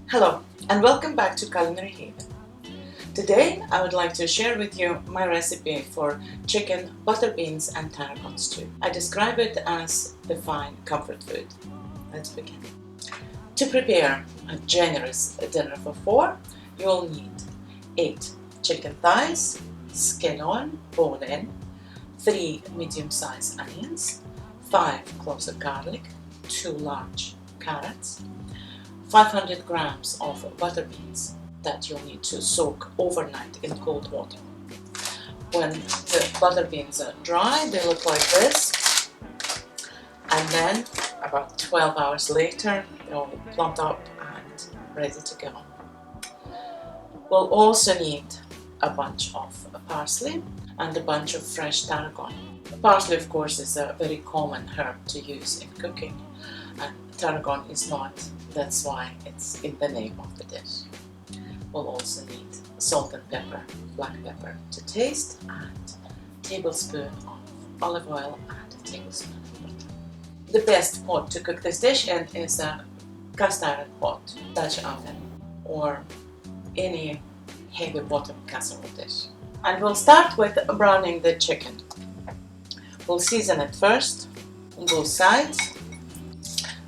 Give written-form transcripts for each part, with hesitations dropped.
Hello and welcome back to Culinary Haven. Today I would like to share with you my recipe for chicken, butter beans and tarragon stew. I describe it as the fine comfort food. Let's begin. To prepare a generous dinner for 4, you will need 8 chicken thighs, skin on, bone in, 3 medium-sized onions, 5 cloves of garlic, 2 large carrots, 500 grams of butter beans that you'll need to soak overnight in cold water. When the butter beans are dry, they look like this, and then about 12 hours later, they're all plumped up and ready to go. We'll also need a bunch of parsley and a bunch of fresh tarragon. Parsley, of course, is a very common herb to use in cooking, and tarragon is not. That's why it's in the name of the dish. We'll also need salt and pepper, black pepper to taste, and a tablespoon of olive oil and a tablespoon of butter. The best pot to cook this dish in is a cast iron pot, Dutch oven, or any heavy bottom casserole dish. And we'll start with browning the chicken. We'll season it first on both sides.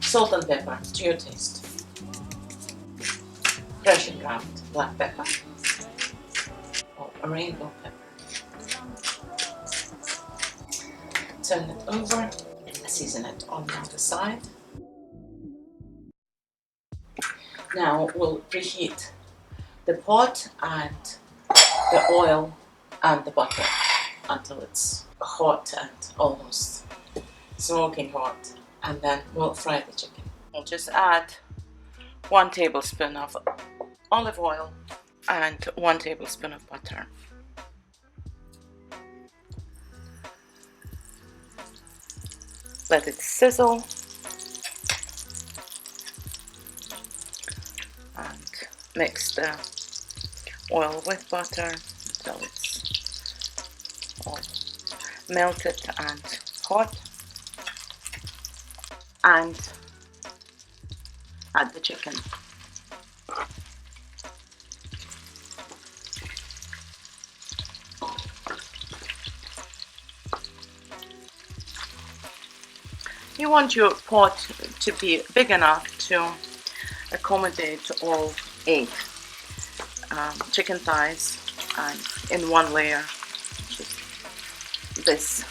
Salt and pepper to your taste. Fresh and ground black pepper or a rainbow pepper. Turn it over, season it on the other side. Now we'll preheat the pot and the oil and the butter until it's hot and almost smoking hot, and then we'll fry the chicken. We'll just add 1 tablespoon of olive oil and 1 tablespoon of butter. Let it sizzle and mix the oil with butter until it's all melted and hot, and add the chicken. You want your pot to be big enough to accommodate all 8 chicken thighs and in one layer. This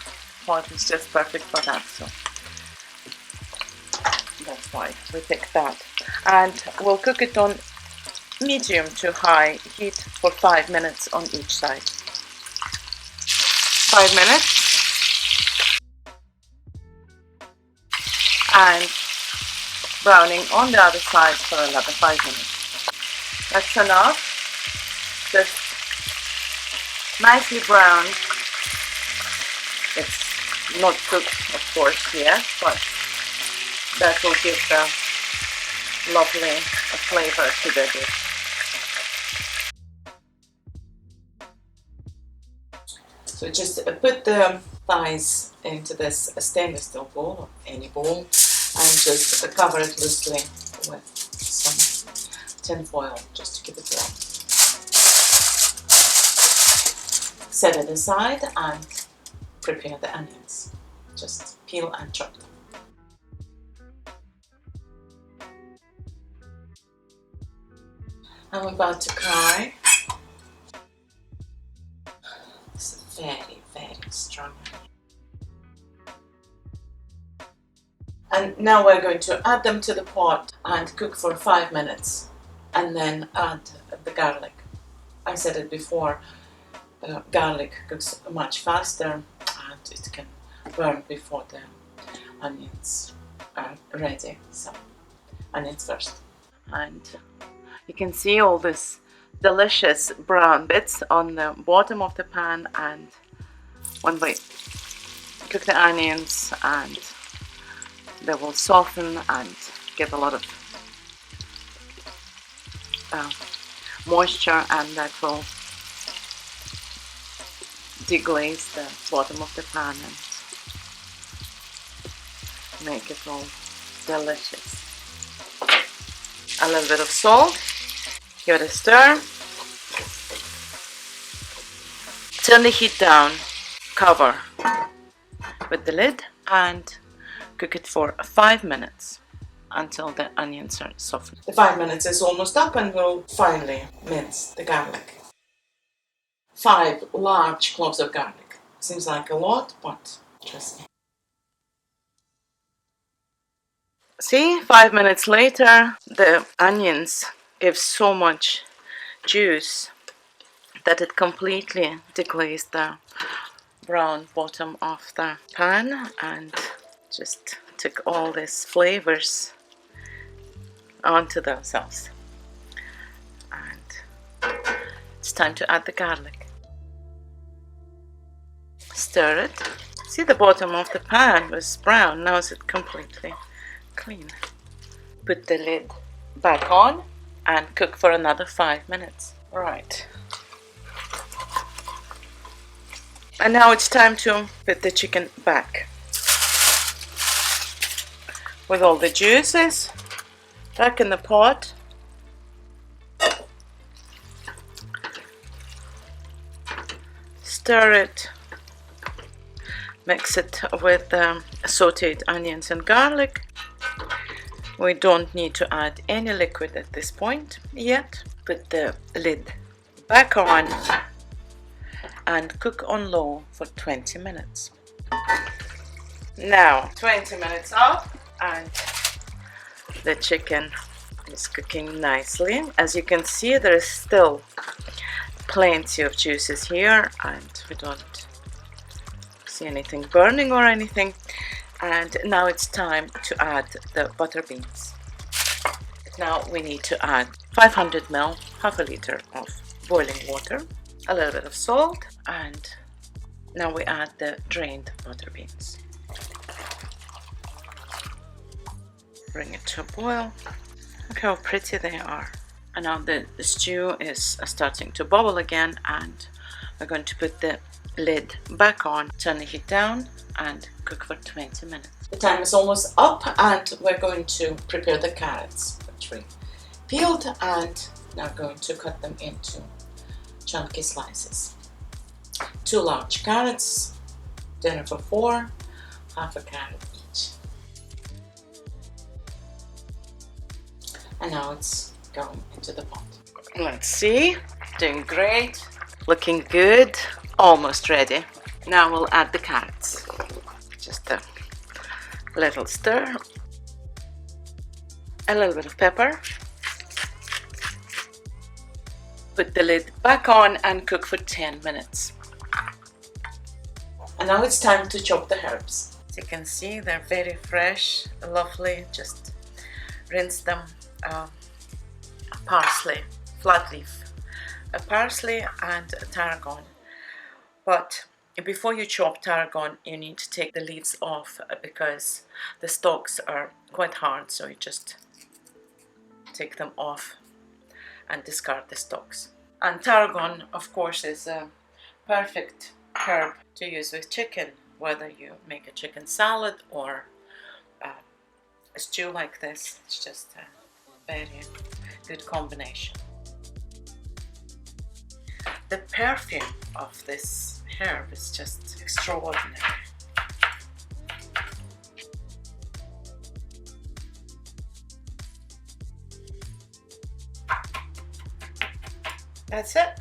pot is just perfect for that, so that's why we picked that. And we'll cook it on medium to high heat for 5 minutes on each side. 5 minutes. And browning on the other side for another 5 minutes. That's enough. Just nicely browned. It's not cooked, of course, yet, but that will give the lovely flavor to the dish. So just put the thighs into this stainless steel bowl, or any bowl, and just cover it loosely with some tin foil just to keep it warm. Set it aside and prepare the onions. Just peel and chop them. I'm about to cry. It's very, very strong. And now we're going to add them to the pot and cook for 5 minutes, and then add the garlic. I said it before, garlic cooks much faster and it can burn before the onions are ready. So onions first. And you can see all this delicious brown bits on the bottom of the pan, and when we cook the onions, and they will soften and give a lot of moisture, and that will deglaze the bottom of the pan and make it all delicious. a little bit of salt, give it a stir, turn the heat down, cover with the lid and cook it for 5 minutes until the onions are softened. The 5 minutes is almost up and we'll finally mince the garlic. 5 large cloves of garlic. Seems like a lot, but trust me. See, 5 minutes later, the onions give so much juice that it completely deglazed the brown bottom of the pan and just took all these flavors onto themselves. And it's time to add the garlic. Stir it. See, the bottom of the pan was brown, now it's completely clean. Put the lid back on and cook for another 5 minutes. Right. And now it's time to put the chicken back with all the juices back in the pot. Stir it, mix it with sauteed onions and garlic. We don't need to add any liquid at this point yet. Put the lid back on and cook on low for 20 minutes. Now 20 minutes up and the chicken is cooking nicely. As you can see, there is still plenty of juices here and we don't see anything burning or anything. And now it's time to add the butter beans. Now we need to add 500 ml, half a liter of boiling water, a little bit of salt, and now we add the drained butter beans. Bring it to a boil. Look how pretty they are. And now the stew is starting to bubble again, and we're going to put the lid back on, turn the heat down, and cook for 20 minutes. The time is almost up, and we're going to prepare the carrots, which we peeled, and now going to cut them into chunky slices. 2 large carrots, dinner for 4, half a carrot each. And now it's going into the pot. Let's see, doing great, looking good, almost ready. Now we'll add the carrots. Just a little stir, a little bit of pepper. Put the lid back on and cook for 10 minutes. And now it's time to chop the herbs. As you can see, they're very fresh, lovely. Just rinse them. Parsley, flat leaf, a parsley and a tarragon. But before you chop tarragon, you need to take the leaves off because the stalks are quite hard, so you just take them off and discard the stalks. And tarragon, of course, is a perfect herb to use with chicken, whether you make a chicken salad or a stew like this. It's just a very good combination. The perfume of this herb is just extraordinary. That's it.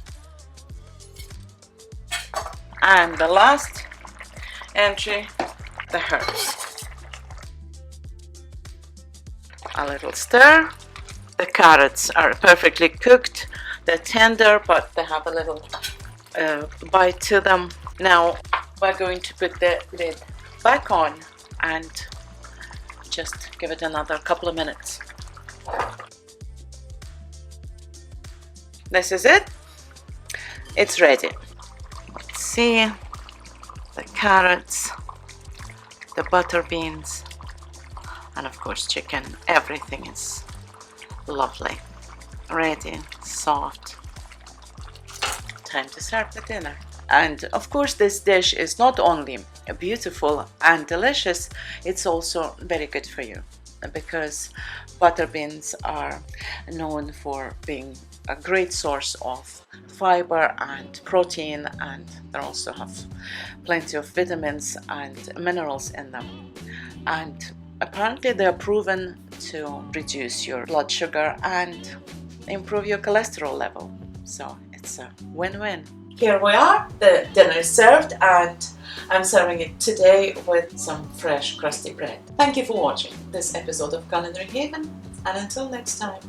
And the last entry, the herbs. A little stir. The carrots are perfectly cooked. They're tender, but they have a little bite to them. Now we're going to put the lid back on and just give it another couple of minutes. This is it. It's ready. Let's see. The carrots, the butter beans, and of course chicken. Everything is lovely, ready, soft. Time to serve the dinner. And of course this dish is not only beautiful and delicious, it's also very good for you. because butter beans are known for being a great source of fiber and protein, and they also have plenty of vitamins and minerals in them. And apparently they are proven to reduce your blood sugar and improve your cholesterol level. So it's a win-win. Here we are, the dinner is served, and I'm serving it today with some fresh crusty bread. Thank you for watching this episode of Culinary Haven, and until next time.